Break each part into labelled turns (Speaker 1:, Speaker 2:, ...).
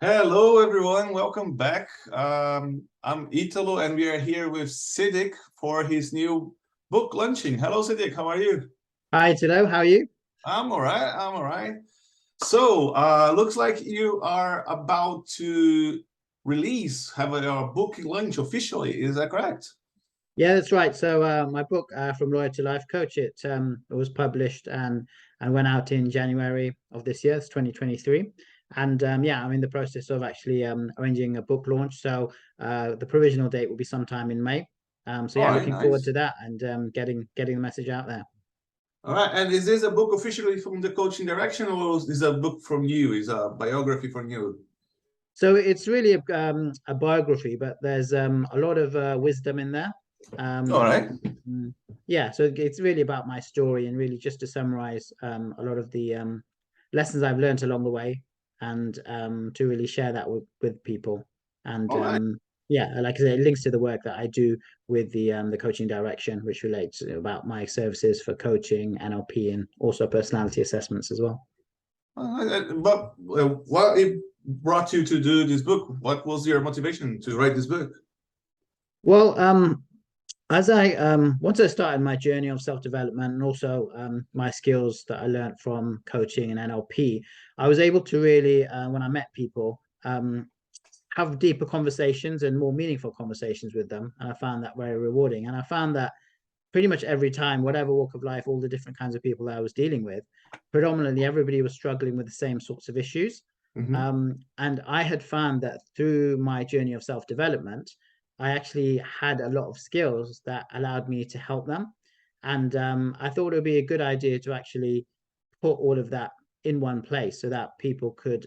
Speaker 1: Hello, everyone. Welcome back. I'm Italo, and we are here with Siddiq for his new book launching. Hello, Siddiq. How are you?
Speaker 2: Hi, Tilo. How are you?
Speaker 1: I'm all right. I'm all right. So, looks like you are about to have a book launch officially. Is that correct?
Speaker 2: Yeah, that's right. So my book, From Lawyer to Life Coach, it was published and went out in January of this year, it's 2023. And yeah, I'm in the process of actually arranging a book launch. So the provisional date will be sometime in May. So
Speaker 1: All
Speaker 2: yeah,
Speaker 1: right,
Speaker 2: looking forward
Speaker 1: nice.
Speaker 2: to that and getting the message out there.
Speaker 1: All right. And is this a book officially from the coaching direction, or is it a book from you? Is a biography from you?
Speaker 2: So it's really a biography, but there's a lot of wisdom in there.
Speaker 1: All
Speaker 2: Um,
Speaker 1: right.
Speaker 2: yeah, so it's really about my story and really just to summarize a lot of the lessons I've learned along the way and to really share that with people. And
Speaker 1: All right.
Speaker 2: yeah, like I said, it links to the work that I do with the coaching direction, which relates about my services for coaching, NLP, and also personality assessments as well.
Speaker 1: But what it brought you to do this book? What was your motivation to write this book?
Speaker 2: Well, as I once I started my journey of self-development and also my skills that I learned from coaching and NLP, I was able to really when I met people have deeper conversations and more meaningful conversations with them, and I found that very rewarding. And I found that pretty much every time, whatever walk of life, all the different kinds of people that I was dealing with, predominantly everybody was struggling with the same sorts of issues.
Speaker 1: Hmm.
Speaker 2: And I had found that through my journey of self-development, I actually had a lot of skills that allowed me to help them. And I thought it would be a good idea to actually put all of that in one place so that people could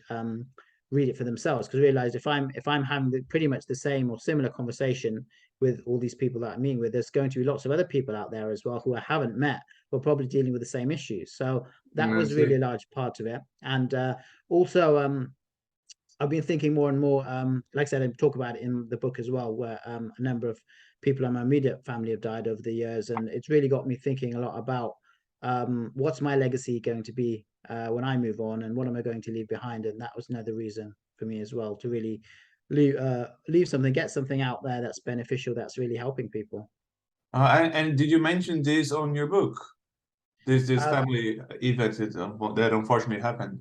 Speaker 2: read it for themselves. Because I realized if I'm having pretty much the same or similar conversation with all these people that I meet with, there's going to be lots of other people out there as well who I haven't met who are probably dealing with the same issues. So that
Speaker 1: I
Speaker 2: was really
Speaker 1: see.
Speaker 2: a large part of it. And also I've been thinking more and more, like I said, I talk about it in the book as well, where a number of people in my immediate family have died over the years. And it's really got me thinking a lot about what's my legacy going to be when I move on and what am I going to leave behind. And that was another reason for me as well to really leave something, get something out there that's beneficial, that's really helping people.
Speaker 1: And did you mention this on your book? This
Speaker 2: Uh,
Speaker 1: family event that unfortunately happened.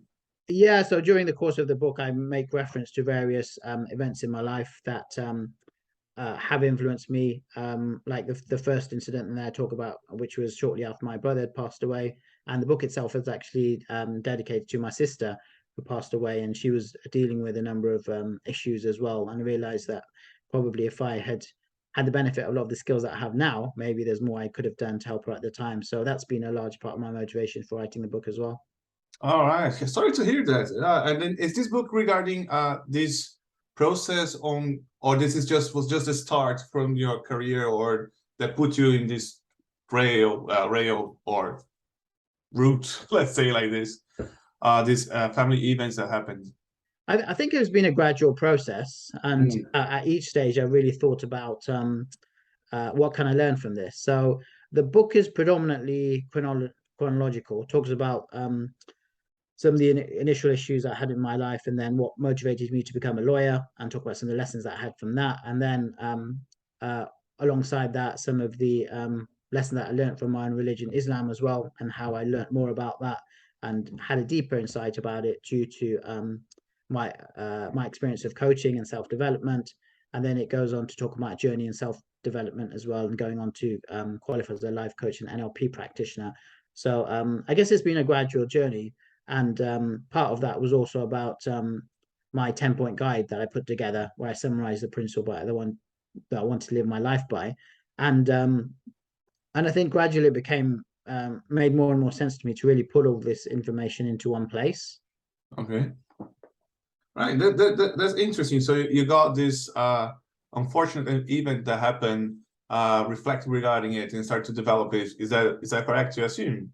Speaker 2: yeah, so during the course of the book, I make reference to various events in my life that have influenced me. Like the first incident that I talk about, which was shortly after my brother had passed away, and the book itself is actually dedicated to my sister who passed away, and she was dealing with a number of issues as well. And I realized that probably if I had the benefit of a lot of the skills that I have now, maybe there's more I could have done to help her at the time. So that's been a large part of my motivation for writing the book as well.
Speaker 1: All right. Sorry to hear that. And then is this book regarding this process on, or this is just a start from your career, or that put you in this rail or route, let's say like this, these family events that happened.
Speaker 2: I think it has been a gradual process, and
Speaker 1: Mm.
Speaker 2: at each stage, I really thought about what can I learn from this? So the book is predominantly chronological. It talks about some of the initial issues I had in my life, and then what motivated me to become a lawyer, and talk about some of the lessons that I had from that, and then uh, alongside that, some of the lessons that I learned from my own religion, Islam, as well, and how I learned more about that and had a deeper insight about it due to my experience of coaching and self development. And then it goes on to talk about journey and self development as well, and going on to qualify as a life coach and NLP practitioner. So I guess it's been a gradual journey, and part of that was also about my 10-point guide that I put together, where I summarized the principle by the one that I wanted to live my life by, and I think gradually it became made more and more sense to me to really put all this information into one place.
Speaker 1: Okay. Right. That's interesting. So you got this unfortunate event that happened, reflect regarding it and start to develop it. Is that correct to assume?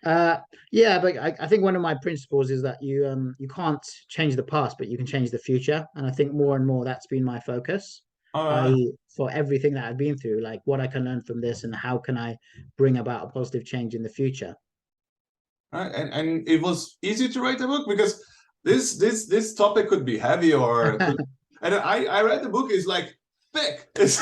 Speaker 2: Uh, yeah, but I think one of my principles is that you can't change the past, but you can change the future. And I think more and more that's been my focus.
Speaker 1: Uh,
Speaker 2: I For everything that I've been through, like what I can learn from this and how can I bring about a positive change in the future.
Speaker 1: right. And it was easy to write a book because This topic could be heavy or could, and I read the book. It's like thick.
Speaker 2: Yes.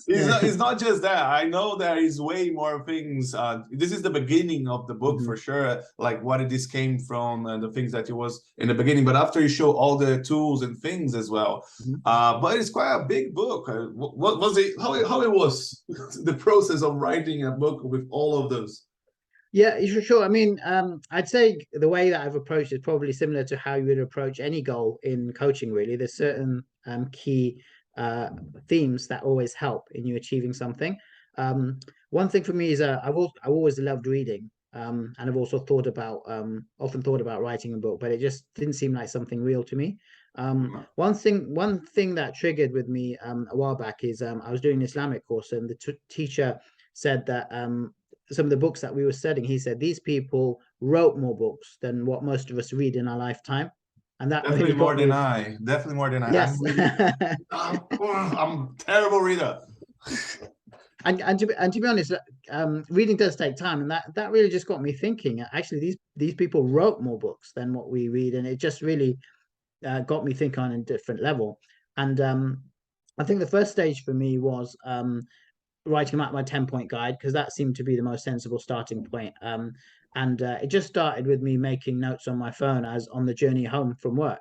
Speaker 1: It's not just that. I know there is way more things. This is the beginning of the book for sure. Like what this came from and the things that it was in the beginning. But after you show all the tools and things as well. But it's quite a big book. What was it? How it was the process of writing a book with all of those?
Speaker 2: Yeah, sure. I mean, I'd say the way that I've approached is probably similar to how you would approach any goal in coaching, really. There's certain key themes that always help in you achieving something. One thing for me is I've always loved reading, and I've also often thought about writing a book, but it just didn't seem like something real to me. One thing that triggered with me a while back is I was doing an Islamic course, and the teacher said that some of the books that we were studying, he said these people wrote more books than what most of us read in our lifetime, and that
Speaker 1: Definitely
Speaker 2: really
Speaker 1: more
Speaker 2: got
Speaker 1: than
Speaker 2: me.
Speaker 1: I. Definitely more than I.
Speaker 2: Yes.
Speaker 1: I'm a terrible reader.
Speaker 2: And to be honest, reading does take time, and that really just got me thinking. Actually, these people wrote more books than what we read, and it just really got me thinking on a different level. And I think the first stage for me was writing out my 10-point guide, because that seemed to be the most sensible starting point. And it just started with me making notes on my phone as on the journey home from work.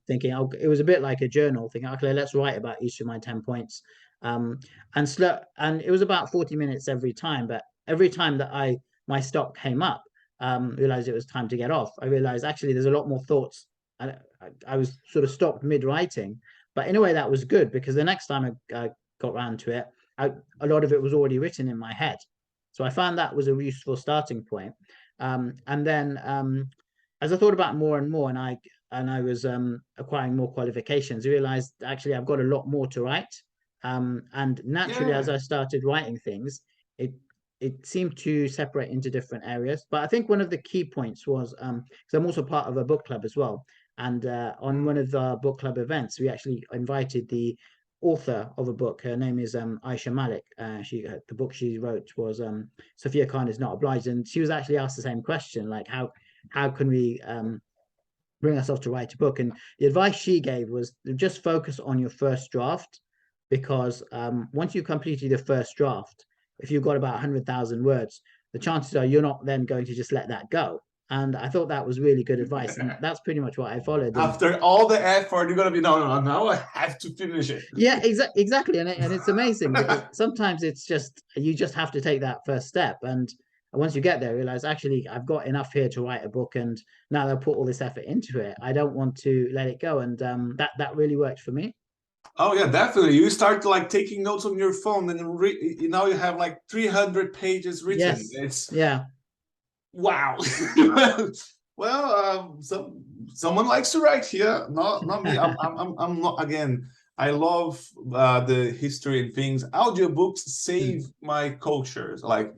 Speaker 2: Thinking, oh, it was a bit like a journal, thinking, okay, let's write about each of my 10 points. And it was about 40 minutes every time, but every time that my stop came up, realized it was time to get off. I realized actually there's a lot more thoughts. I was sort of stopped mid-writing, but in a way that was good, because the next time I got around to it, a lot of it was already written in my head. So I found that was a useful starting point. And then as I thought about more and more, and I was acquiring more qualifications, I realized actually I've got a lot more to write. And naturally, as I started writing things, it seemed to separate into different areas. But I think one of the key points was, because I'm also part of a book club as well. And on one of the book club events, we actually invited the author of a book. Her name is Aisha Malik. The book she wrote was Sophia Khan is Not Obliged, and she was actually asked the same question, like how can we bring ourselves to write a book? And the advice she gave was just focus on your first draft, because once you completed your first draft, if you've got about 100,000 words, the chances are you're not then going to just let that go. And I thought that was really good advice, and that's pretty much what I followed.
Speaker 1: After all the effort, you're gonna be no. Now I have to finish it.
Speaker 2: Yeah, exactly, and it's amazing, because sometimes it's just you just have to take that first step, and once you get there, realize actually I've got enough here to write a book, and now that I put all this effort into it, I don't want to let it go, and that really worked for me.
Speaker 1: Oh yeah, definitely. You start like taking notes on your phone, and now you have like 300 pages written.
Speaker 2: Yes,
Speaker 1: It's
Speaker 2: yeah.
Speaker 1: wow. Well, someone likes to write here, not me. I'm not. Again, I love the history and things. Audiobooks save my cultures. Like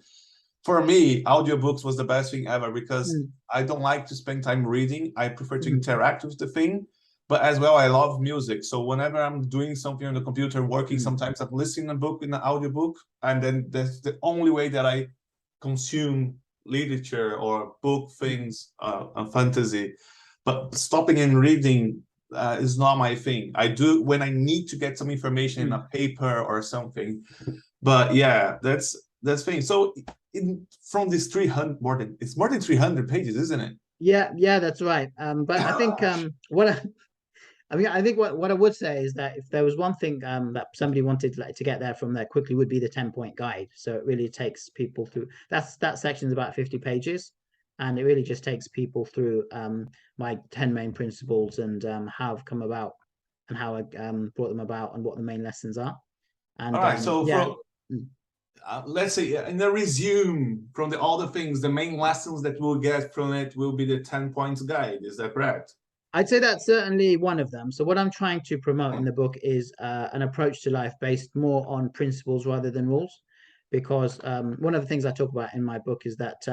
Speaker 1: for me, audiobooks was the best thing ever, because I don't like to spend time reading. I prefer to interact with the thing. But as well, I love music. So whenever I'm doing something on the computer, working, sometimes I'm listening a book in an audiobook, and then that's the only way that I consume literature or book things on fantasy. But stopping and reading is not my thing. I do when I need to get some information in a paper or something. But yeah, that's thing. So from this 300, it's more than 300 pages, isn't it?
Speaker 2: Yeah, that's right. But I think I think what I would say is that if there was one thing that somebody wanted to get there from there quickly, would be the 10-point guide. So it really takes people through that section's about 50 pages, and it really just takes people through my 10 main principles, and how I've come about, and how I brought them about, and what the main lessons are. And
Speaker 1: all right, so
Speaker 2: yeah.
Speaker 1: let's say in the resume from all the things, the main lessons that we'll get from it will be the 10 points guide. Is that correct?
Speaker 2: I'd say that's certainly one of them. So what I'm trying to promote in the book is an approach to life based more on principles rather than rules, because one of the things I talk about in my book is that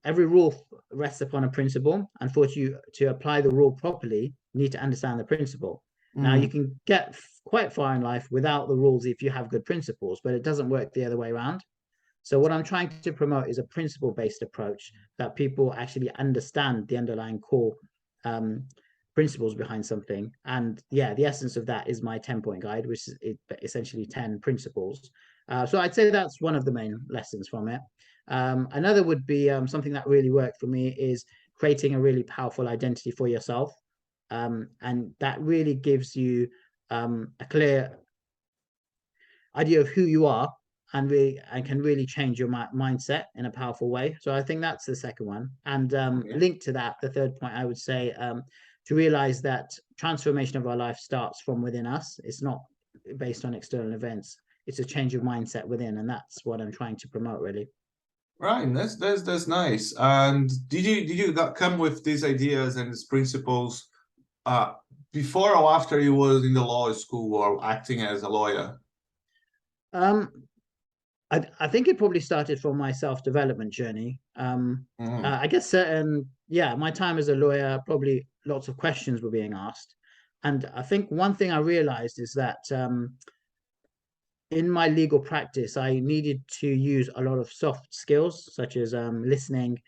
Speaker 2: every rule rests upon a principle, and for you to apply the rule properly, you need to understand the principle. Now, you can get quite far in life without the rules if you have good principles, but it doesn't work the other way around. So what I'm trying to promote is a principle-based approach that people actually understand the underlying core principles behind something. And yeah, the essence of that is my 10-point guide, which is essentially 10 principles. So I'd say that's one of the main lessons from it. Another would be something that really worked for me is creating a really powerful identity for yourself. And that really gives you a clear idea of who you are and can really change your mindset in a powerful way. So I think that's the second one. And linked to that, the third point I would say, to realize that transformation of our life starts from within us. It's not based on external events. It's a change of mindset within, and that's what I'm trying to promote, really.
Speaker 1: Right, that's nice. And did you come with these ideas and these principles uh before or after you was in the law school or acting as a lawyer?
Speaker 2: Um, I think it probably started from my self-development journey.
Speaker 1: Mm.
Speaker 2: I guess yeah, my time as a lawyer, probably lots of questions were being asked. And I think one thing I realized is that in my legal practice, I needed to use a lot of soft skills, such as listening,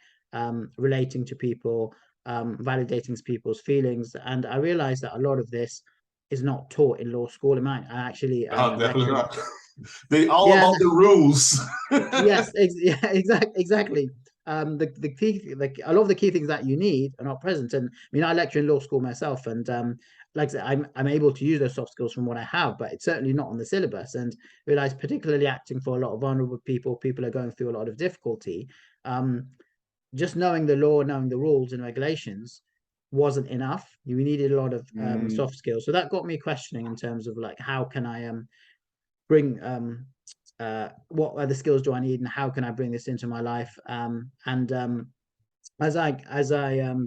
Speaker 2: relating to people, validating people's feelings. And I realized that a lot of this is not taught in law school. It might actually
Speaker 1: Oh, definitely
Speaker 2: lecture.
Speaker 1: not. They all
Speaker 2: Yeah,
Speaker 1: about the rules.
Speaker 2: yes, yeah, exactly. The key, like a lot of the key things that you need are not present. And I mean, I lecture in law school myself, and like I said, I'm able to use those soft skills from what I have, but it's certainly not on the syllabus. And realize, particularly acting for a lot of vulnerable people, people are going through a lot of difficulty. Um, just knowing the law, knowing the rules and regulations wasn't enough. You needed a lot of
Speaker 1: Mm,
Speaker 2: soft skills. So that got me questioning in terms of like, how can I bring what other skills do I need and how can I bring this into my life? And as I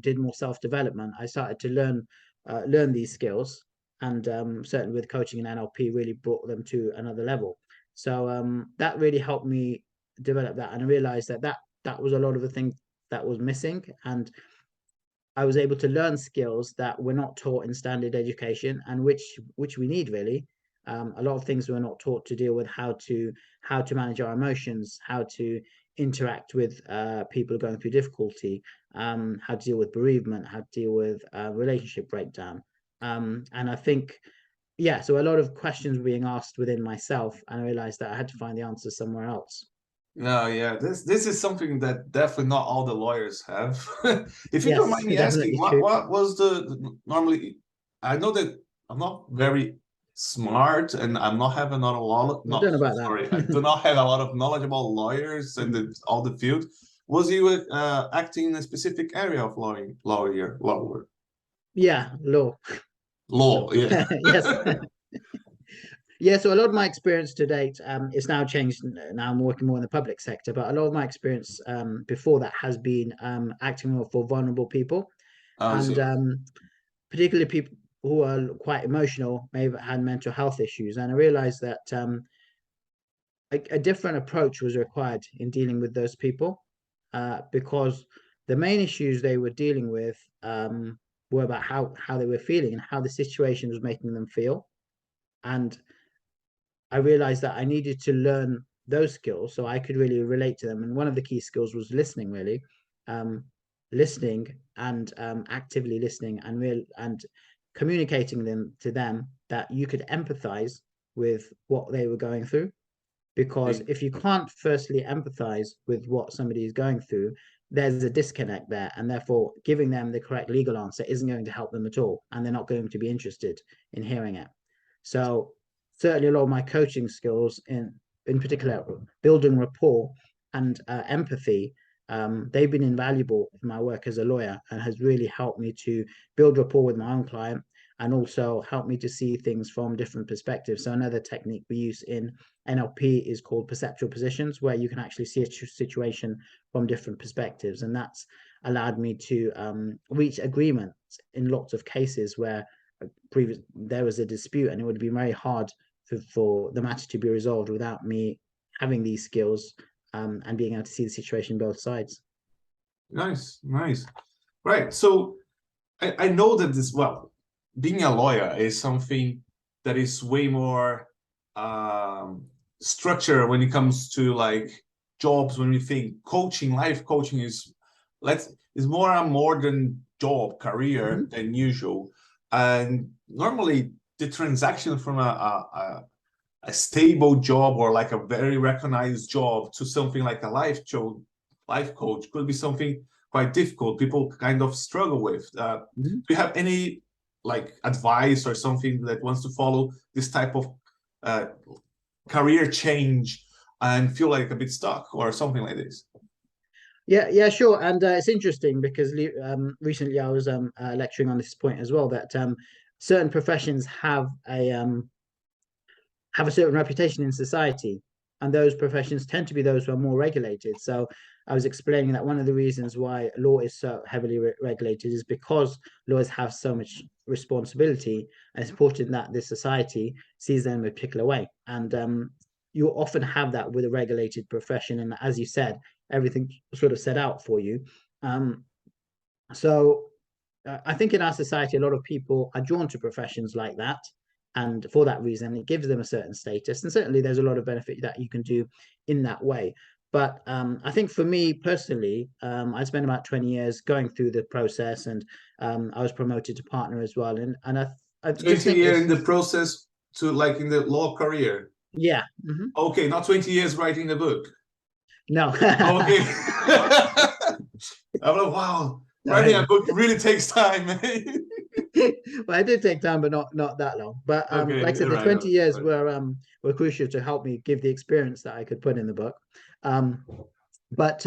Speaker 2: did more self-development, I started to learn these skills, and certainly with coaching and NLP really brought them to another level. So that really helped me develop that, and I realized that was a lot of the things that was missing, and I was able to learn skills that were not taught in standard education, and which we need really. A lot of things we're not taught to deal with how to manage our emotions, how to interact with people going through difficulty, how to deal with bereavement, how to deal with relationship breakdown. And I think, yeah, so a lot of questions were being asked within myself, and I realized that I had to find the answers somewhere else.
Speaker 1: no, yeah, this is something that definitely not all the lawyers have. If you don't
Speaker 2: Yes,
Speaker 1: mind me asking,
Speaker 2: definitely true.
Speaker 1: what was normally? I know that I'm not very smart, and I'm not having a lot of
Speaker 2: I
Speaker 1: not
Speaker 2: don't know about
Speaker 1: sorry, I do
Speaker 2: that.
Speaker 1: not have a lot of knowledge about lawyers and all the field. Was you acting in a specific area of lawyer?
Speaker 2: Yeah, law.
Speaker 1: Law,
Speaker 2: Law.
Speaker 1: yeah.
Speaker 2: Yes. Yeah, so a lot of my experience to date, it's now changed. Now I'm working more in the public sector, but a lot of my experience before that has been acting more for vulnerable people,
Speaker 1: I
Speaker 2: and
Speaker 1: see.
Speaker 2: particularly people who are quite emotional, may have had mental health issues. And I realized that a different approach was required in dealing with those people, because the main issues they were dealing with were about how they were feeling and how the situation was making them feel. And I realized that I needed to learn those skills so I could really relate to them. And one of the key skills was listening, really, um, listening and actively listening and communicating them to them that you could empathize with what they were going through. Because if you can't firstly empathize with what somebody is going through, there's a disconnect there, and therefore giving them the correct legal answer isn't going to help them at all, and they're not going to be interested in hearing it. So certainly a lot of my coaching skills in particular building rapport and empathy, they've been invaluable in my work as a lawyer and has really helped me to build rapport with my own client and also help me to see things from different perspectives. So another technique we use in NLP is called perceptual positions, where you can actually see a situation from different perspectives, and that's allowed me to reach agreements in lots of cases where there was a dispute, and it would be very hard for the matter to be resolved without me having these skills and being able to see the situation both sides.
Speaker 1: Nice, nice. Right. So I know that being a lawyer is something that is way more structured when it comes to like jobs, when we think coaching, life coaching is more a modern job career than usual, and normally the transaction from a stable job or like a very recognized job to something like a life coach could be something quite difficult. People kind of struggle with. Do you have any like advice or something that wants to follow this type of career change and feel like a bit stuck or something like this?
Speaker 2: Yeah, sure. And it's interesting because recently I was lecturing on this point as well, that certain professions have a certain reputation in society, and those professions tend to be those who are more regulated. So I was explaining that one of the reasons why law is so heavily regulated is because lawyers have so much responsibility, and it's important that this society sees them in a particular way. And you often have that with a regulated profession, and as you said, everything sort of set out for you. So I think in our society, a lot of people are drawn to professions like that. And for that reason, it gives them a certain status. And certainly there's a lot of benefit that you can do in that way. But I think for me personally, I spent about 20 years going through the process, and I was promoted to partner as well. And I just
Speaker 1: 20
Speaker 2: think
Speaker 1: years
Speaker 2: it's,
Speaker 1: in the process to like in the law career.
Speaker 2: yeah.
Speaker 1: Okay, not 20 years writing the book.
Speaker 2: No.
Speaker 1: Okay. I'm like, wow, writing a book really takes time.
Speaker 2: Well, it did take time, but not that long. But
Speaker 1: Okay,
Speaker 2: like I said, the
Speaker 1: right,
Speaker 2: 20 years
Speaker 1: right.
Speaker 2: were crucial to help me give the experience that I could put in the book. But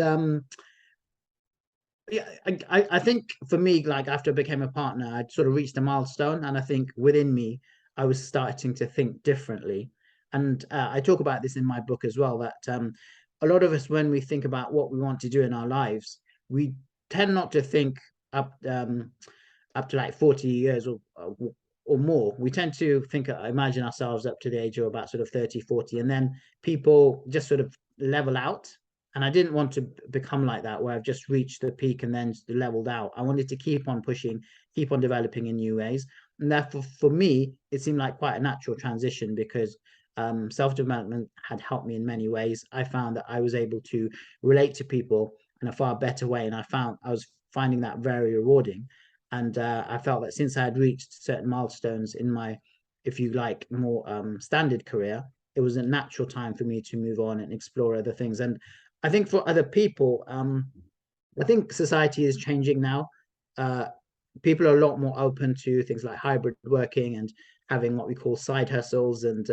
Speaker 2: yeah, I think for me, like after I became a partner, I'd sort of reached a milestone, and I think within me, I was starting to think differently. And I talk about this in my book as well, that a lot of us, when we think about what we want to do in our lives, we tend not to think up to like 40 years or more. We tend to imagine ourselves up to the age of about sort of 30, 40, and then people just sort of level out. And I didn't want to become like that, where I've just reached the peak and then leveled out. I wanted to keep on pushing, keep on developing in new ways. And therefore, for me, it seemed like quite a natural transition, because self-development had helped me in many ways. I found that I was able to relate to people in a far better way. And I was finding that very rewarding. And I felt that since I had reached certain milestones in my, if you like, more standard career, it was a natural time for me to move on and explore other things. And I think for other people, I think society is changing now. People are a lot more open to things like hybrid working and having what we call side hustles. And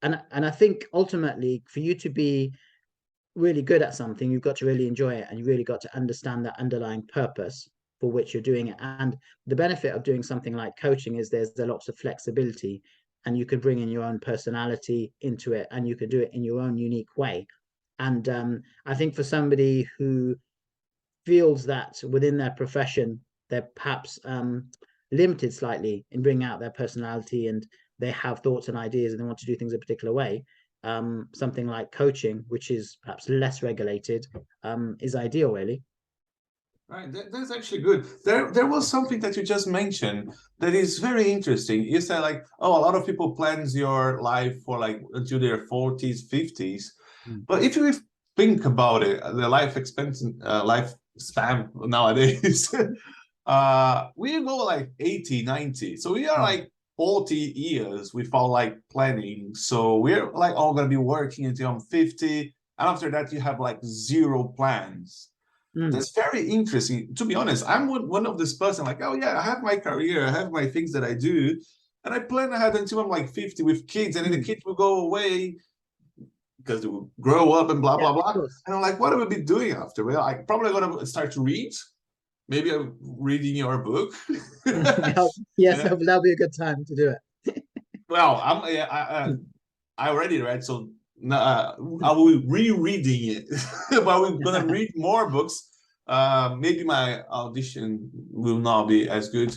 Speaker 2: and I think ultimately, for you to be really good at something, you've got to really enjoy it, and you really got to understand that underlying purpose for which you're doing it. And the benefit of doing something like coaching is there's lots of flexibility, and you can bring in your own personality into it, and you can do it in your own unique way. And I think for somebody who feels that within their profession they're perhaps limited slightly in bringing out their personality, and they have thoughts and ideas and they want to do things a particular way, something like coaching, which is perhaps less regulated, is ideal, really.
Speaker 1: Right, that's actually good. There was something that you just mentioned that is very interesting. You said like, oh, a lot of people plans your life for like until their 40s, 50s. But if you think about it, the lifespan nowadays, we go like 80, 90. So we are like 40 years without like planning. So we're like all gonna be working until I'm 50. And after that, you have like zero plans. That's very interesting. To be honest, I'm one of this person like, oh yeah, I have my career, I have my things that I do, and I plan ahead until I'm like 50 with kids, and then the kids will go away because they will grow up and blah, blah, blah. And I'm like, what will I be doing after? Well, I'm probably going to start to read. Maybe I'm reading your book.
Speaker 2: Yes,
Speaker 1: Yeah.
Speaker 2: that'll be a good time to do it.
Speaker 1: Well, I already read, so I will be rereading it. But we're going to read more books. Maybe my audition will not be as good.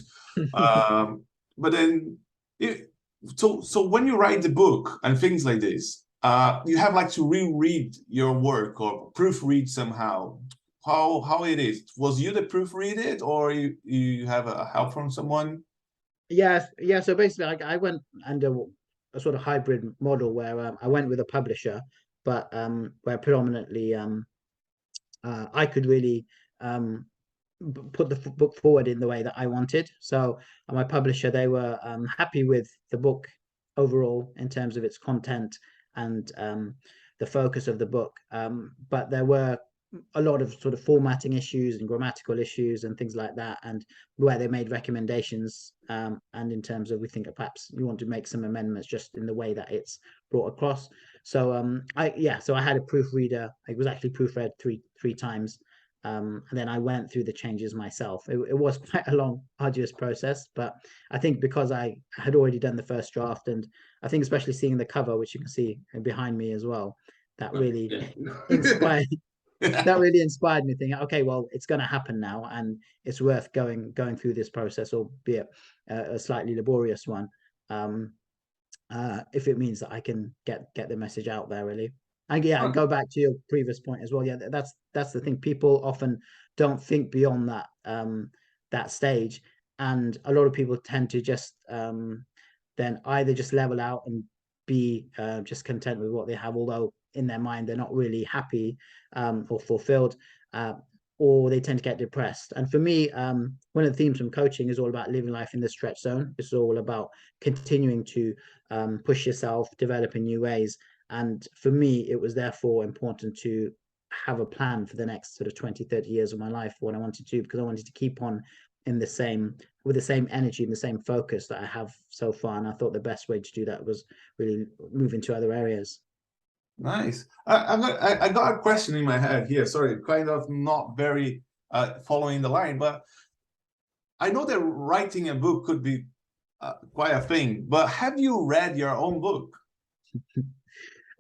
Speaker 1: But then, so when you write the book and things like this, you have like to reread your work or proofread somehow. How it is? Was you the proofread it, or you have a help from someone?
Speaker 2: Yeah. So basically, I went under a sort of hybrid model where I went with a publisher, but where predominantly I could really put the book forward in the way that I wanted. So my publisher, they were happy with the book overall in terms of its content and the focus of the book. But there were a lot of sort of formatting issues and grammatical issues and things like that, and where they made recommendations, and in terms of, we think perhaps you want to make some amendments just in the way that it's brought across. So so I had a proofreader. It was actually proofread three times, and then I went through the changes myself. It was quite a long, arduous process, but I think because I had already done the first draft, and I think especially seeing the cover, which you can see behind me as well, that really inspired that really inspired me thinking, okay, well, it's going to happen now, and it's worth going through this process, albeit a slightly laborious one, if it means that I can get the message out there, really. And yeah, go back to your previous point as well. Yeah, that's the thing. People often don't think beyond that that stage, and a lot of people tend to just then either just level out and be just content with what they have, although in their mind they're not really happy or fulfilled, or they tend to get depressed. And for me, one of the themes from coaching is all about living life in the stretch zone. It's all about continuing to push yourself, develop in new ways. And for me, it was therefore important to have a plan for the next sort of 20, 30 years of my life, what I wanted to do, because I wanted to keep on in the same, with the same energy and the same focus that I have so far. And I thought the best way to do that was really move into other areas.
Speaker 1: Nice. I got a question in my head here. Sorry, kind of not very following the line, but I know that writing a book could be quite a thing. But have you read your own book?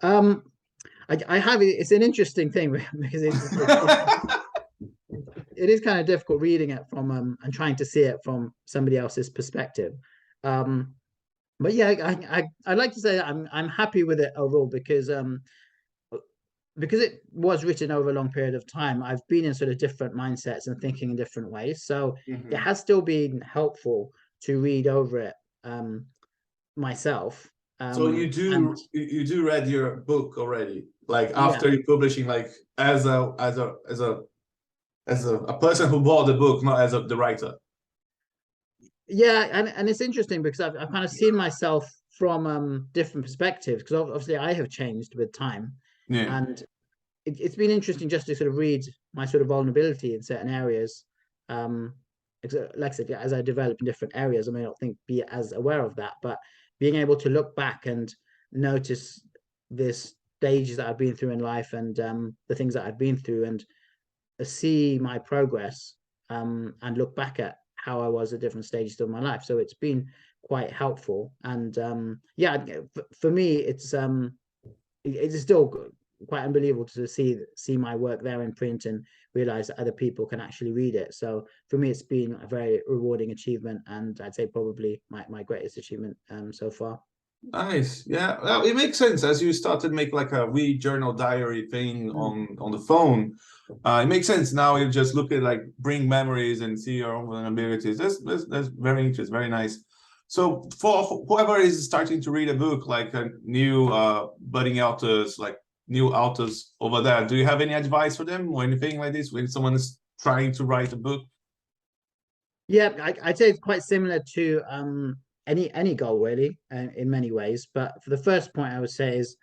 Speaker 2: I have. It's an interesting thing because it is kind of difficult reading it from and trying to see it from somebody else's perspective. But yeah, I'd like to say that I'm happy with it overall, because it was written over a long period of time. I've been in sort of different mindsets and thinking in different ways, so it has still been helpful to read over it myself.
Speaker 1: So
Speaker 2: And
Speaker 1: you do read your book already, like
Speaker 2: yeah,
Speaker 1: after you publishing, like as a person who bought the book, not as the writer.
Speaker 2: yeah, and it's interesting because I've kind of seen myself from different perspectives, because obviously I have changed with time,
Speaker 1: Yeah.
Speaker 2: and it's been interesting just to sort of read my sort of vulnerability in certain areas. Like I said, as I develop in different areas, I may not be as aware of that, but being able to look back and notice the stages that I've been through in life, and the things that I've been through, and see my progress, and look back at how I was at different stages of my life. So it's been quite helpful. And yeah, for me, it's still quite unbelievable to see my work there in print and realize that other people can actually read it. So for me, it's been a very rewarding achievement, and I'd say probably my greatest achievement so far.
Speaker 1: Nice. Yeah. Well, it makes sense as you started make like a wee journal diary thing on the phone. It makes sense now. You just look at like bring memories and see your own vulnerabilities. That's very interesting. Very nice. So for whoever is starting to read a book, like a new budding authors, like new authors over there, do you have any advice for them or anything like this when someone is trying to write a book?
Speaker 2: Yeah, I'd say it's quite similar to any goal really, in many ways. But for the first point, I would say is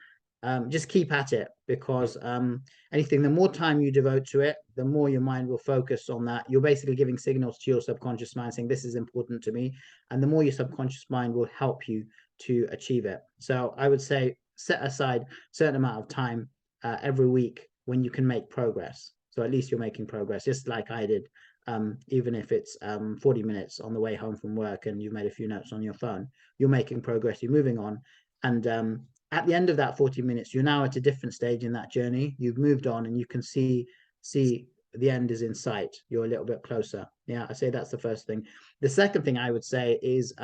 Speaker 2: just keep at it, because anything, the more time you devote to it, the more your mind will focus on that. You're basically giving signals to your subconscious mind saying this is important to me, and the more your subconscious mind will help you to achieve it. So I would say set aside a certain amount of time every week when you can make progress. So at least you're making progress, just like I did. Even if it's 40 minutes on the way home from work and you've made a few notes on your phone, you're making progress, you're moving on. And at the end of that 40 minutes, you're now at a different stage in that journey. You've moved on, and you can see the end is in sight. You're a little bit closer. Yeah, I say that's the first thing. The second thing I would say is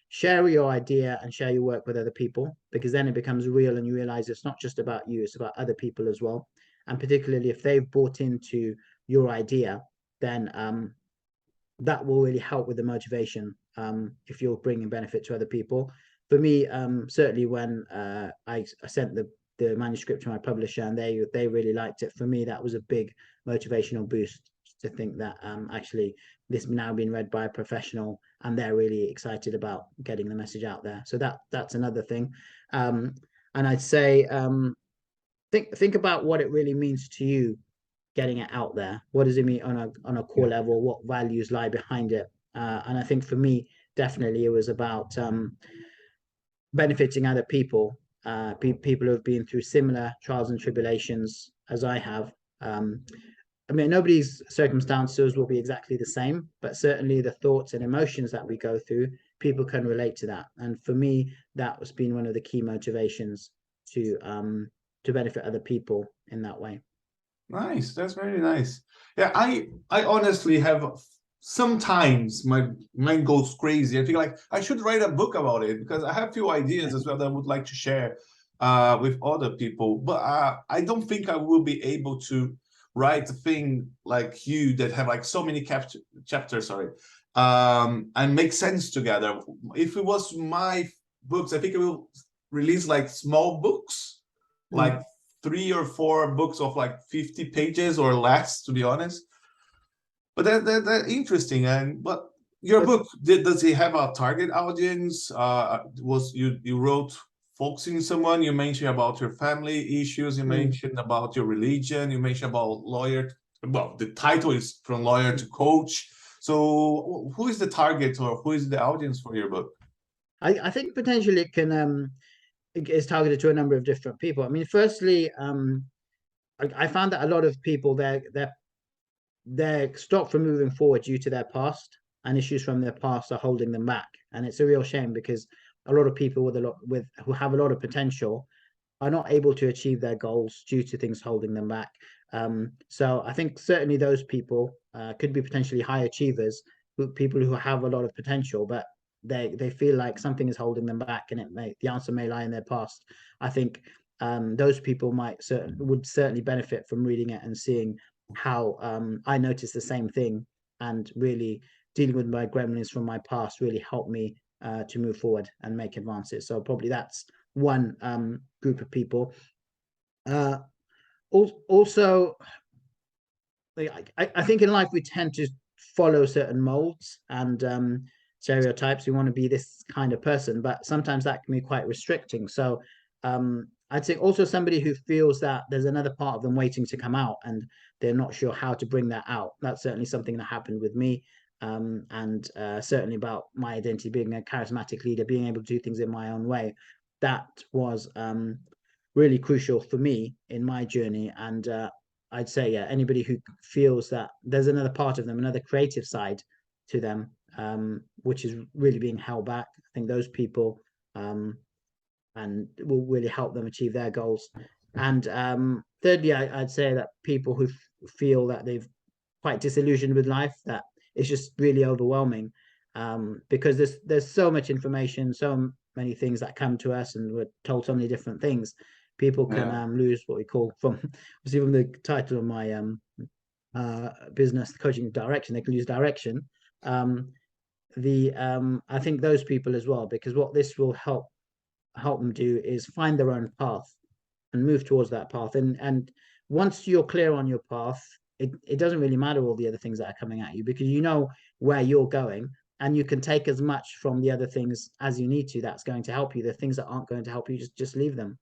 Speaker 2: share your idea and share your work with other people, because then it becomes real and you realize it's not just about you, it's about other people as well. And particularly if they've bought into your idea, then that will really help with the motivation if you're bringing benefit to other people. For me, certainly when I sent the manuscript to my publisher, and they really liked it. For me, that was a big motivational boost to think that actually this now being read by a professional, and they're really excited about getting the message out there. So that's another thing. And I'd say think about what it really means to you, getting it out there. What does it mean on a core level? What values lie behind it? And I think for me, definitely, it was about benefiting other people, people who have been through similar trials and tribulations as I have. I mean, nobody's circumstances will be exactly the same, but certainly the thoughts and emotions that we go through, people can relate to that. And for me, that has been one of the key motivations to benefit other people in that way.
Speaker 1: Nice, that's very nice. Yeah, I honestly have sometimes my mind goes crazy. I feel like I should write a book about it because I have a few ideas as well that I would like to share with other people. But I don't think I will be able to write a thing like you that have like so many chapters, sorry, and make sense together. If it was my books, I think I will release like small books, like 3 or 4 books of like 50 pages or less, to be honest. But that interesting. And but your book, does it have a target audience? Was you wrote focusing someone? You mentioned about your family issues. You mentioned about your religion. You mentioned about lawyer. Well, the title is from lawyer to coach. So who is the target or who is the audience for your book?
Speaker 2: I think potentially it can is targeted to a number of different people. I mean, firstly, I found that a lot of people they're stopped from moving forward due to their past, and issues from their past are holding them back. And it's a real shame because a lot of people who have a lot of potential are not able to achieve their goals due to things holding them back. So I think certainly those people could be potentially high achievers, people who have a lot of potential, but they feel like something is holding them back, and the answer may lie in their past. I think those people would certainly benefit from reading it and seeing how I noticed the same thing, and really dealing with my gremlins from my past really helped me to move forward and make advances. So probably that's one group of people. Also, I think in life we tend to follow certain molds and stereotypes. We want to be this kind of person, but sometimes that can be quite restricting. So I'd say also somebody who feels that there's another part of them waiting to come out and they're not sure how to bring that out. That's certainly something that happened with me. And certainly about my identity, being a charismatic leader, being able to do things in my own way. That was really crucial for me in my journey. And I'd say, yeah, anybody who feels that there's another part of them, another creative side to them, which is really being held back, I think those people and will really help them achieve their goals. And thirdly, I'd say that people who feel that they've quite disillusioned with life, that it's just really overwhelming, because there's so much information, so many things that come to us, and we're told so many different things. People can lose what we call, from the title of my business, coaching direction, they can lose direction. I think those people as well, because what this will help them do is find their own path and move towards that path. And once you're clear on your path, it doesn't really matter all the other things that are coming at you, because you know where you're going, and you can take as much from the other things as you need to. That's going to help you. The things that aren't going to help you, just leave them.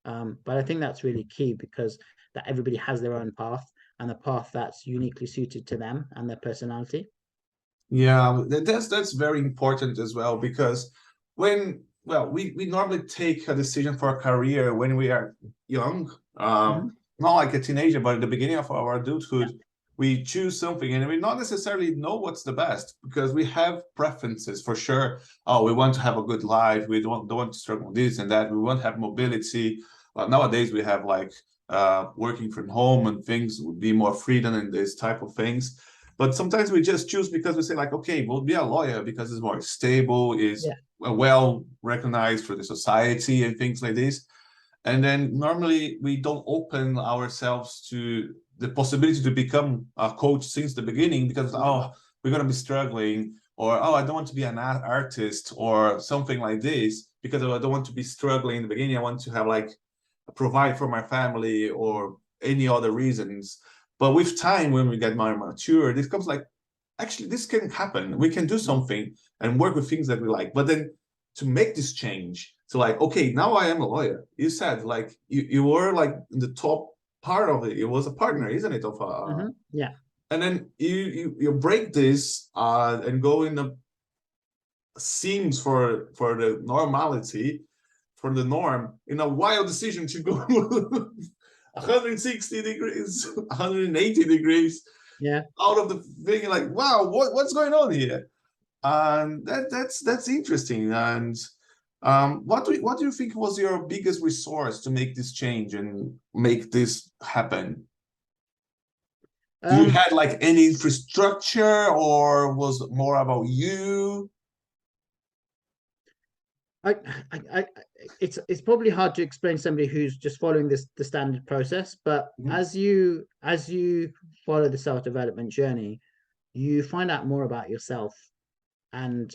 Speaker 2: But I think that's really key, because that everybody has their own path, and the path that's uniquely suited to them and their personality.
Speaker 1: Yeah, that's very important as well, because we normally take a decision for a career when we are young, not like a teenager, but at the beginning of our adulthood, we choose something and we not necessarily know what's the best, because we have preferences for sure. Oh, we want to have a good life. We don't want to struggle with this and that. We want to have mobility. Well, nowadays we have like working from home and things would be more freedom and this type of things. But sometimes we just choose because we say like, okay, we'll be a lawyer because it's more stable, is well recognized for the society and things like this. And then normally we don't open ourselves to the possibility to become a coach since the beginning, because, oh, we're going to be struggling, or, oh, I don't want to be an artist or something like this, because I don't want to be struggling in the beginning. I want to have like provide for my family or any other reasons. But with time, when we get more mature, this comes like, actually, this can happen. We can do something and work with things that we like. But then to make this change, so like, okay, now I am a lawyer. You said like you were like in the top part of it. It was a partner, isn't it? Of
Speaker 2: Yeah.
Speaker 1: And then you break this and go in the seems for the normality, for the norm, in a wild decision to go 160 degrees, 180 degrees
Speaker 2: Yeah.
Speaker 1: out of the thing, like, wow, what's going on here? And that's interesting. And what do you think was your biggest resource to make this change and make this happen? You had like any infrastructure, or was it more about you?
Speaker 2: It's probably hard to explain to somebody who's just following the standard process, but as you follow the self-development journey, you find out more about yourself. And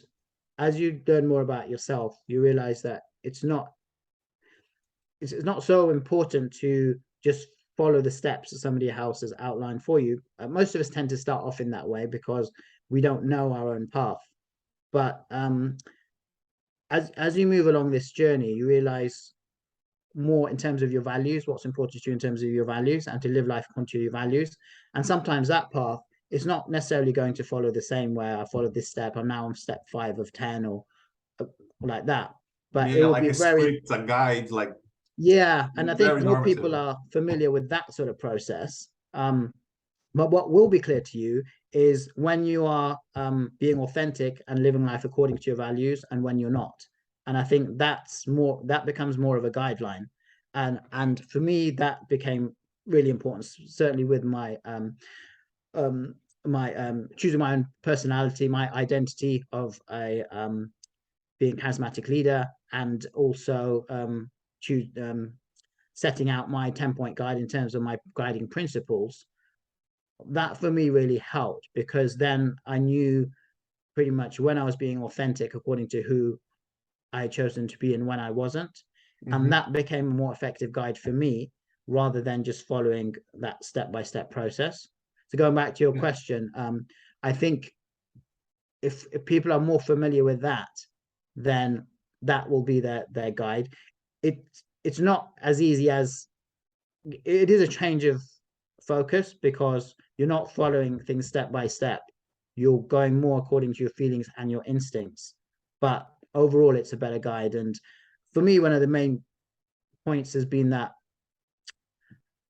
Speaker 2: as you learn more about yourself, you realize that it's not so important to just follow the steps that somebody else has outlined for you. Most of us tend to start off in that way because we don't know our own path. But as you move along this journey, you realize more in terms of your values, what's important to you in terms of your values, and to live life according to your values. And sometimes that path is not necessarily going to follow the same way I followed this step, and now I'm step 5 of 10 or like that. But it
Speaker 1: Yeah,
Speaker 2: will
Speaker 1: like
Speaker 2: be
Speaker 1: a
Speaker 2: very,
Speaker 1: script, a guide, like
Speaker 2: yeah. And I think
Speaker 1: very
Speaker 2: more
Speaker 1: normative.
Speaker 2: people are familiar with that sort of process. But what will be clear to you is when you are being authentic and living life according to your values, and when you're not. And I think that becomes more of a guideline. And for me, that became really important, certainly with my choosing my own personality, my identity of a being charismatic leader, and also setting out my 10-point guide in terms of my guiding principles. That for me really helped, because then I knew pretty much when I was being authentic according to who I had chosen to be and when I wasn't. And that became a more effective guide for me, rather than just following that step-by-step process. So going back to your question, I think if people are more familiar with that, then that will be their guide. It's not as easy as it is a change of focus, because you're not following things step by step. You're going more according to your feelings and your instincts. But overall, it's a better guide. And for me, one of the main points has been that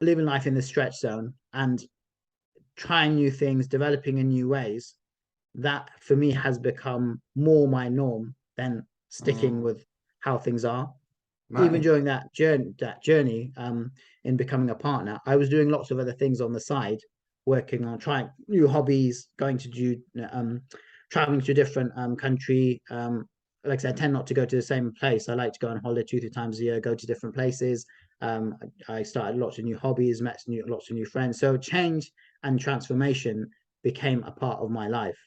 Speaker 2: living life in the stretch zone and trying new things, developing in new ways, that for me has become more my norm than sticking with how things are. Even
Speaker 1: Nice.
Speaker 2: during that journey in becoming a partner, I was doing lots of other things on the side, working on trying new hobbies, going to do traveling to a different country. Like I said, I tend not to go to the same place. I like to go on holiday 2-3 times a year, go to different places. I started lots of new hobbies, met lots of new friends. So change and transformation became a part of my life,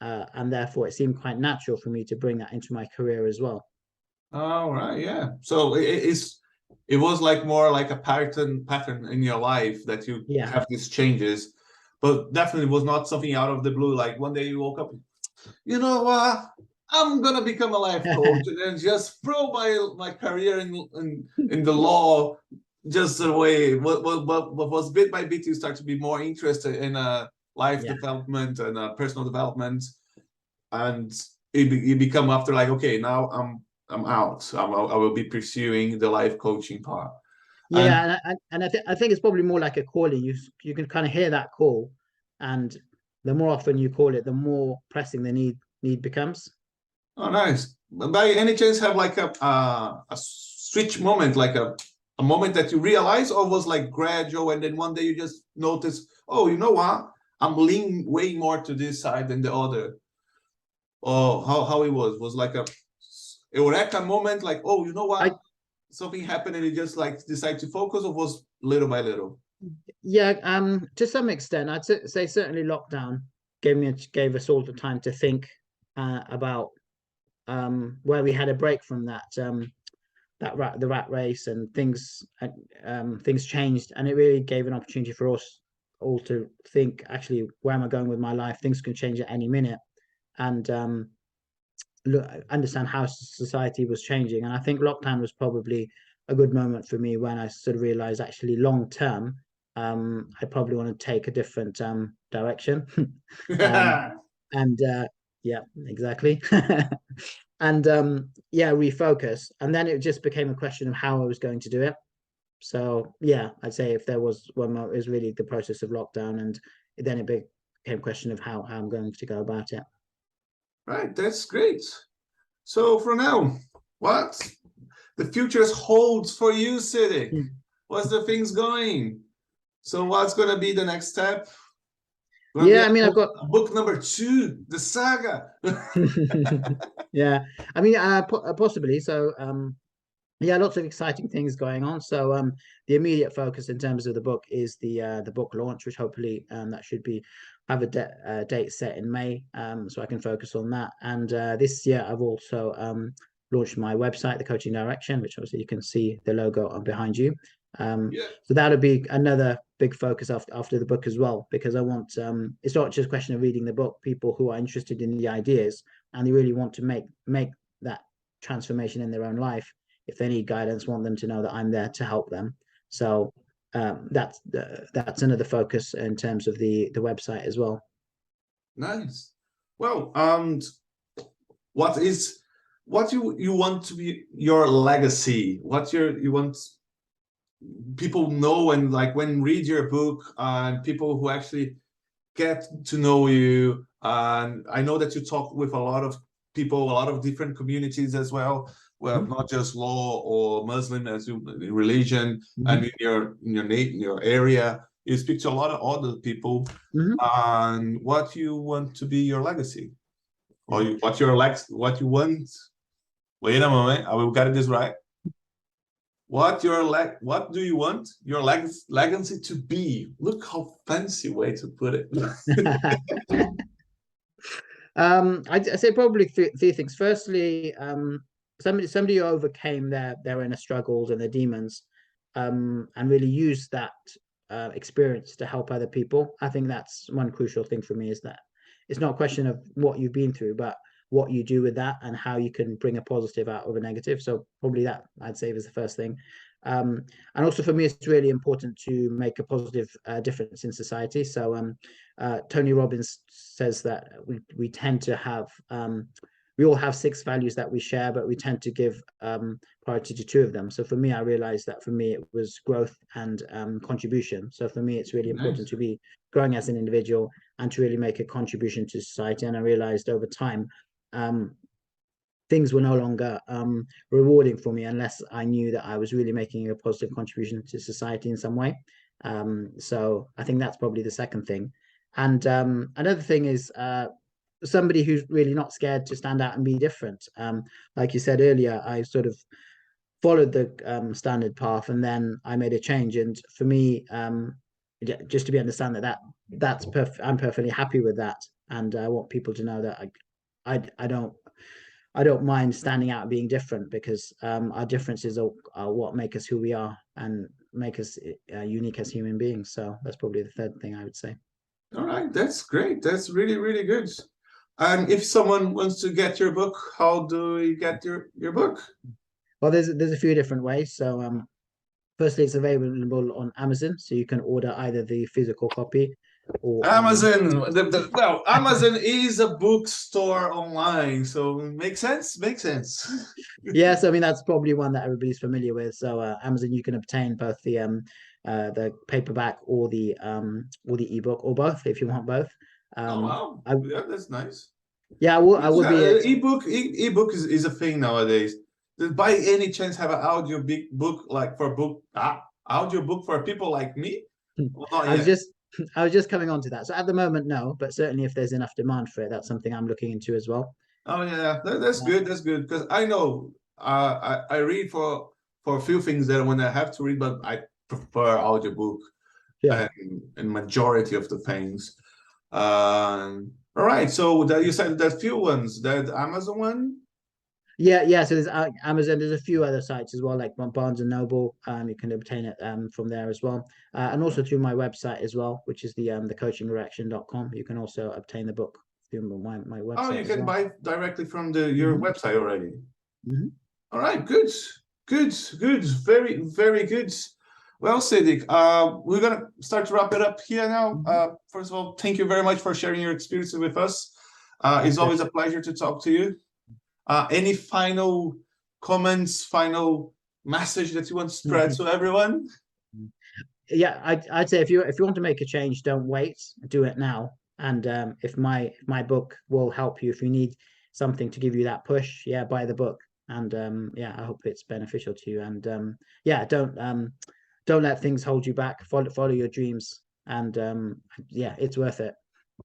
Speaker 2: and therefore it seemed quite natural for me to bring that into my career as well.
Speaker 1: All right, yeah. So it was like more like a pattern in your life that you
Speaker 2: Yeah.
Speaker 1: have these changes, but definitely was not something out of the blue. Like one day you woke up, you know what? I'm gonna become a life coach and then just throw my career in the law just away. What was bit by bit you start to be more interested in life
Speaker 2: Yeah.
Speaker 1: development and personal development, and you become after like, okay, now I'm out. I will be pursuing the life coaching part. And
Speaker 2: Yeah, and I think it's probably more like a calling. You can kind of hear that call, and the more often you call it, the more pressing the need becomes.
Speaker 1: oh, nice. By any chance, have like a switch moment, like a moment that you realize, or was like gradual, and then one day you just notice, oh, you know what? I'm leaning way more to this side than the other. Oh, how it was like a eureka moment, like, oh, you know
Speaker 2: I
Speaker 1: what? Something happened and you just like decide to focus, or was little by little?
Speaker 2: Yeah, to some extent, I'd say certainly lockdown gave us all the time to think about where we had a break from that. the rat race and things changed, and it really gave an opportunity for us all to think, actually, where am I going with my life? Things can change at any minute, and look, understand how society was changing. And I think lockdown was probably a good moment for me when I sort of realized, actually, long term, I probably want to take a different direction. um, and yeah, exactly. And yeah, refocus. And then it just became a question of how I was going to do it. So yeah, I'd say if there was one moment, it was really the process of lockdown, and then it became a question of how I'm going to go about it.
Speaker 1: Right, that's great. So for now, what the future holds for you, Siddiq? What's the things going? So what's gonna be the next step? Gonna be
Speaker 2: Yeah, I mean, I've got
Speaker 1: a book number 2, the saga.
Speaker 2: yeah, I mean, possibly. So yeah, lots of exciting things going on. So the immediate focus in terms of the book is the book launch, which hopefully that should be have a date set in May, so I can focus on that. And this year I've also launched my website, the Coaching Direction, which obviously you can see the logo on behind you.
Speaker 1: Yeah,
Speaker 2: So that'll be another big focus after the book as well, because I want it's not just a question of reading the book. People who are interested in the ideas and they really want to make that transformation in their own life, if they need guidance, want them to know that I'm there to help them. So that's another focus in terms of the website as well.
Speaker 1: nice. Well, what you want to be your legacy? What you want people know, and like when read your book, and people who actually get to know you. And I know that you talk with a lot of people, a lot of different communities as well. Well, not just law or Muslim as you religion, and in your area, you speak to a lot of other people. And what you want to be your legacy, or what you want. Wait a moment, I will get this right. What do you want your legacy to be? Look how fancy way to put it.
Speaker 2: I'd say probably three things. Firstly, somebody who overcame their inner struggles and their demons, and really used that experience to help other people. I think that's one crucial thing for me, is that it's not a question of what you've been through, but what you do with that and how you can bring a positive out of a negative. So probably that I'd say was the first thing. And also for me, it's really important to make a positive difference in society. So Tony Robbins says that we tend to have we all have 6 values that we share, but we tend to give priority to 2 of them. So for me, I realized that for me it was growth and contribution. So for me, it's really important to be growing as an individual and to really make a contribution to society. And I realized over time, things were no longer rewarding for me unless I knew that I was really making a positive contribution to society in some way. So I think that's probably the second thing. And another thing is somebody who's really not scared to stand out and be different. Like you said earlier, I sort of followed the standard path, and then I made a change. And for me, just to be understand that's perfect. I'm perfectly happy with that, and I want people to know that I don't mind standing out and being different, because our differences are what make us who we are and make us unique as human beings. So that's probably the third thing I would say.
Speaker 1: All right, that's great. That's really, really good. And if someone wants to get your book, how do we get your book?
Speaker 2: Well, there's a few different ways. So firstly, it's available on Amazon, so you can order either the physical copy or
Speaker 1: Amazon. Well, Amazon is a bookstore online, so makes sense. Makes sense.
Speaker 2: yeah. So I mean, that's probably one that everybody's familiar with. So Amazon, you can obtain both the paperback or the ebook, or both if you want both.
Speaker 1: Oh wow,
Speaker 2: I
Speaker 1: yeah, that's nice.
Speaker 2: yeah, I would be
Speaker 1: Ebook is a thing nowadays. By any chance have an audio big book like for book audio book for people like me? Well, not
Speaker 2: I was
Speaker 1: yet.
Speaker 2: just I was just coming on to that. So at the moment, no, but certainly if there's enough demand for it, that's something I'm looking into as well.
Speaker 1: Oh yeah, that's good. That's good because I know I read for a few things that when I have to read, but I prefer audiobook
Speaker 2: Yeah.
Speaker 1: and majority of the things. All right, so that you said that few ones, that Amazon one.
Speaker 2: Yeah. So there's Amazon. There's a few other sites as well, like Barnes and Noble. You can obtain it from there as well, and also through my website as well, which is thecoachingdirection.com. You can also obtain the book through my
Speaker 1: Oh,
Speaker 2: website
Speaker 1: you
Speaker 2: as
Speaker 1: can
Speaker 2: well.
Speaker 1: buy directly from your
Speaker 2: Hmm.
Speaker 1: website already.
Speaker 2: Hmm.
Speaker 1: All right, good, good, very, very good. Well, Siddiq, we're gonna start to wrap it up here now.
Speaker 2: Hmm.
Speaker 1: First of all, thank you very much for sharing your experiences with us.
Speaker 2: My
Speaker 1: It's always
Speaker 2: pleasure.
Speaker 1: a pleasure to talk to you. Any final comments, final message that you want to spread to everyone?
Speaker 2: Yeah, I'd say if you want to make a change, don't wait, do it now. And if my book will help you, if you need something to give you that push, yeah, buy the book. And yeah, I hope it's beneficial to you. And yeah, don't let things hold you back. Follow your dreams. And yeah, it's worth it.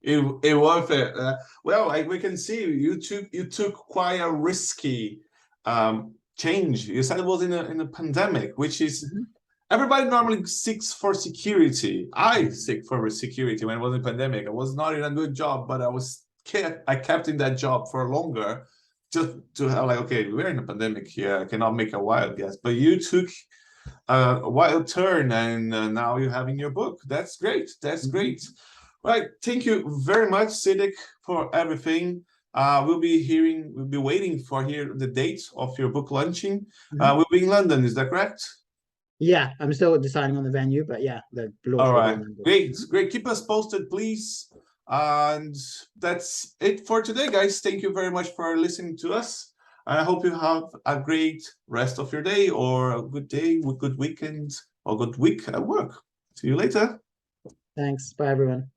Speaker 1: It worth it. Well, like we can see, you took quite a risky change. You said it was in a pandemic, which is
Speaker 2: Mhm.
Speaker 1: everybody normally seeks for security. I seek for security when it was a pandemic. I was not in a good job, but I kept in that job for longer, just to have like, okay, we're in a pandemic here. I cannot make a wild guess. But you took a wild turn, and now you're having your book. That's great. That's
Speaker 2: Mhm.
Speaker 1: great. Right. Thank you very much, Siddiq, for everything. We'll be waiting for here the date of your book launching.
Speaker 2: Mhm.
Speaker 1: We'll be in London. Is that correct?
Speaker 2: Yeah, I'm still deciding on the venue, but yeah, the launch
Speaker 1: All
Speaker 2: will be in
Speaker 1: right.
Speaker 2: London.
Speaker 1: Great.
Speaker 2: Mhm.
Speaker 1: Great. Keep us posted, please. And that's it for today, guys. Thank you very much for listening to us. I hope you have a great rest of your day, or a good day, good weekend, or good week at work. See you later.
Speaker 2: Thanks. Bye, everyone.